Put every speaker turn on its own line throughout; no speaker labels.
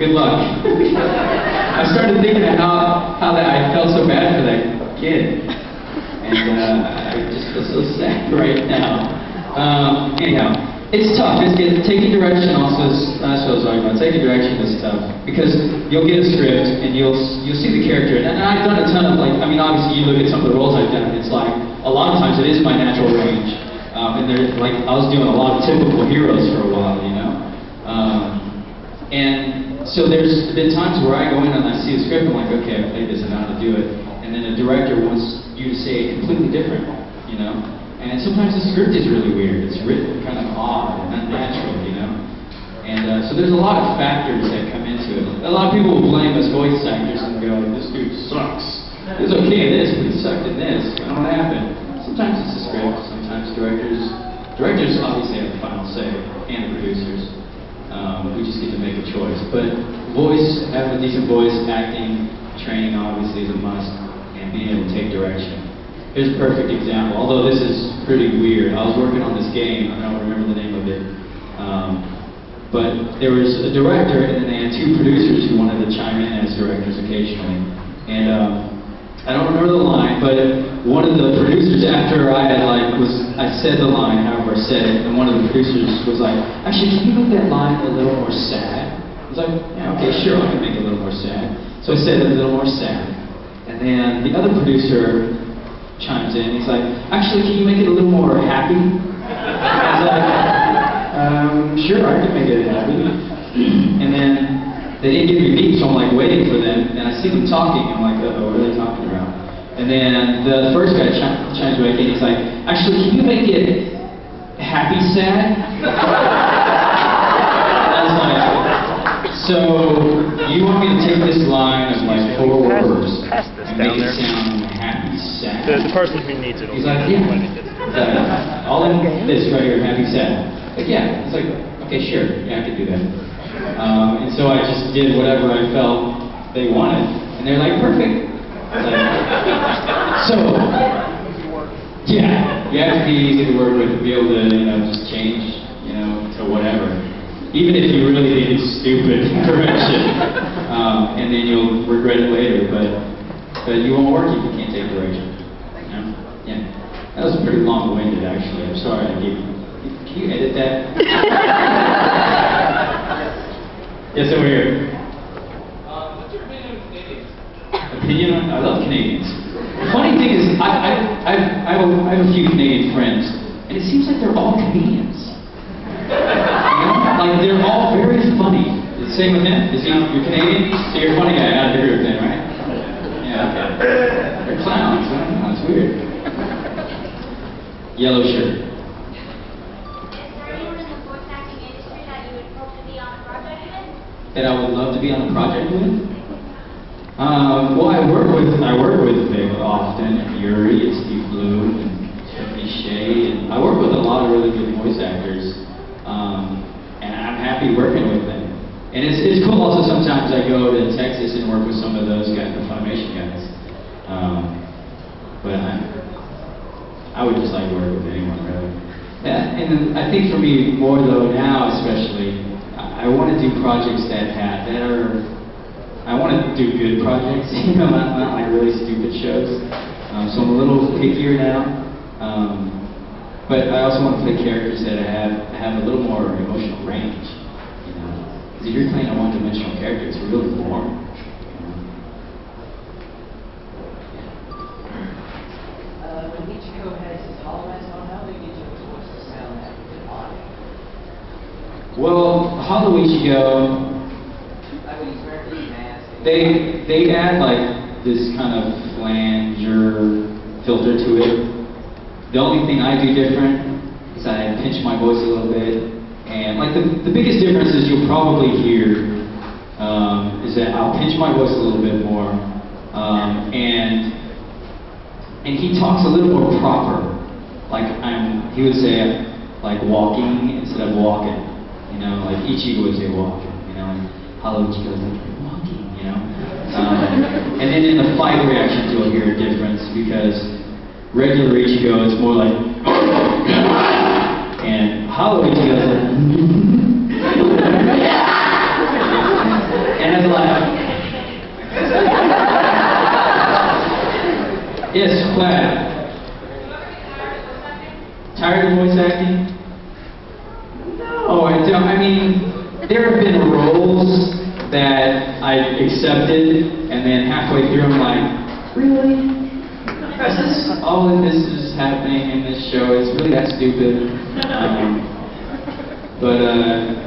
good luck. I started thinking of how that I felt so bad for that kid. And I just feel so sad right now. Anyhow, it's tough. Taking direction also is, that's what I was talking about. Taking direction is tough. Because you'll get a script and you'll see the character. And I've done a ton of, like, I mean, obviously you look at some of the roles I've done, it's like, a lot of times it is my natural range. And there's, like, I was doing a lot of typical heroes for a while, you know? And so there's been times where I go in and I see a script and I'm like, okay, I played this, I know how to do it. And then a director wants you to say it completely different, you know? And sometimes the script is really weird. It's written kind of odd and unnatural, you know? And so there's a lot of factors that come into it. A lot of people will blame us voice actors and go, this dude sucks. He was okay in this, but he sucked in this. I don't know what happened. Sometimes it's the script, sometimes directors obviously have the final say, and the producers. We just get to make a choice. But voice, having a decent voice, acting, training obviously is a must, and being able to take direction. Here's a perfect example, although this is pretty weird. I was working on this game, I don't remember the name of it, but there was a director and then they had two producers who wanted to chime in as directors occasionally. And I don't remember the line, but one of the producers, after I said the line, however I said it, and one of the producers was like, actually, can you make that line a little more sad? I was like, yeah, okay, sure, I can make it a little more sad. So I said it a little more sad. And then the other producer chimes in, he's like, actually, can you make it a little more happy? I was like, sure, I can make it happy. And then they didn't give me a beat, so I'm like waiting for them, and I see them talking, and I'm like, uh-oh, what are they talking about? And then the first guy chimes back in, he's like, actually, can you make it happy sad? I was like, so you want me to take this line of like 4 words and make it sound happy sad?
The person who needs it.
He's like, yeah. All in this right here, happy sad. Like, yeah. It's like, okay, sure, yeah, I can do that. And so I just did whatever I felt they wanted, and they're like, perfect. Like, so, yeah, you have to be easy to work with, to be able to, you know, just change, you know, to whatever. Even if you really need stupid direction, and then you'll regret it later, but you won't work if you can't take direction. You know? Yeah. That was pretty long-winded, actually. I'm sorry I gave you. Can you edit that? Yes, over here.
What's your opinion on Canadians?
Opinion on? I love Canadians. The funny thing is, I have a few Canadian friends, and it seems like they're all comedians. You know? Like, they're all very funny. The same with him? Is he, you're Canadian? So you're a funny guy out of your group then, right? Yeah, okay. They're clowns. I don't know, it's weird. Yellow shirt. That I would love to be on a project with? Well, I work with Vic often, and Yuri, and Steve Blue, and Tiffany Shea, and I work with a lot of really good voice actors, and I'm happy working with them. And it's cool also sometimes I go to Texas and work with some of those guys, the Funimation guys. But I would just like to work with anyone, really. Yeah, and I think for me, more though now especially, I want to do projects that are, I want to do good projects, you know, not like really stupid shows. So I'm a little pickier now. But I also want to play characters that have a little more emotional range, you know. Because if you're playing a one-dimensional character, it's really boring.
When Ichigo has his holomask on, how do you get your voice to sound that good audio?
Well, Hollow Ichigo, they add like this kind of flanger filter to it. The only thing I do different is I pinch my voice a little bit, and like the biggest difference is you'll probably hear is that I'll pinch my voice a little bit more, and he talks a little more proper. Like he would say like walking instead of walking. You know, like Ichigo would say walking, you know, and Hollow Ichigo is like walking, you know. And then in the fight reactions you'll hear a difference because regular Ichigo is more like and Hollow Ichigo is like clap. Tired of voice acting? No, I don't. I mean, there have been roles that I accepted, and then halfway through I'm like, really? Is this all of this is happening in this show? It's really that stupid. But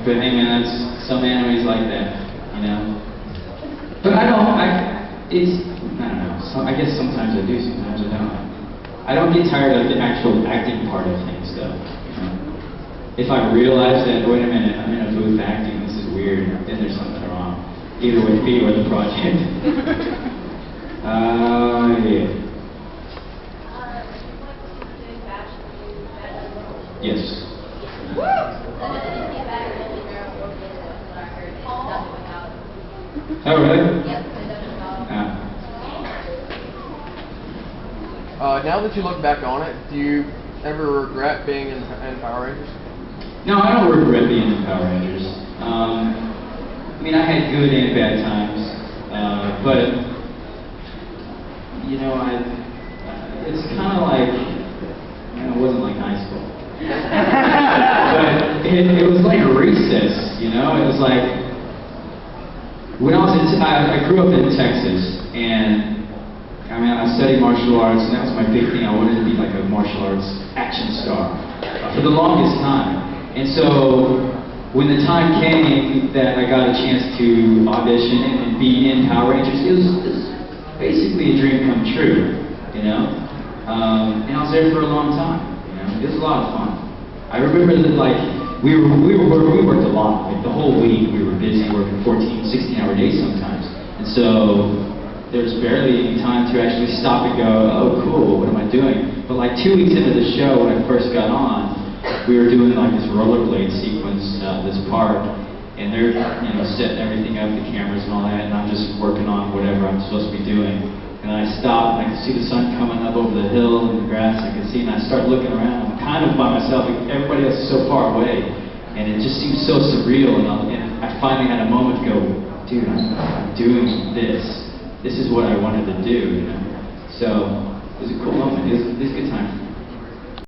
hey man, that's some animes like that, you know. But I don't know. So I guess sometimes I do, sometimes I don't. I don't get tired of the actual acting part of things, though. You know? If I realize that, wait a minute, I'm in a booth acting, this is weird, then there's something wrong. Either with me or the project. Yeah. Yes. Oh, really?
Now that you look back on it, do you ever regret being in Power Rangers?
No, I don't regret being in Power Rangers. I mean, I had good and bad times, but you know, it's kind of like, you know, it wasn't like high school, but it was like a recess, you know. It was like when I grew up in Texas, and I mean, I studied martial arts, and that was my big thing. I wanted to be like a martial arts action star for the longest time. And so when the time came that I got a chance to audition and be in Power Rangers, it was basically a dream come true, you know. And I was there for a long time. You know, it was a lot of fun. I remember that like we worked a lot. Like the whole week we were busy working 14, 16-hour days sometimes, and so there's barely any time to actually stop and go, oh cool, what am I doing? But like 2 weeks into the show, when I first got on, we were doing like this rollerblade sequence, this part, and they're, you know, setting everything up, the cameras and all that, and I'm just working on whatever I'm supposed to be doing. And I stopped, and I could see the sun coming up over the hill and the grass, I could see, and I started looking around. I'm kind of by myself, everybody else is so far away, and it just seemed so surreal, and I finally had a moment to go, dude, I'm doing this. This is what I wanted to do, you know. So it was a cool moment. It was a good time.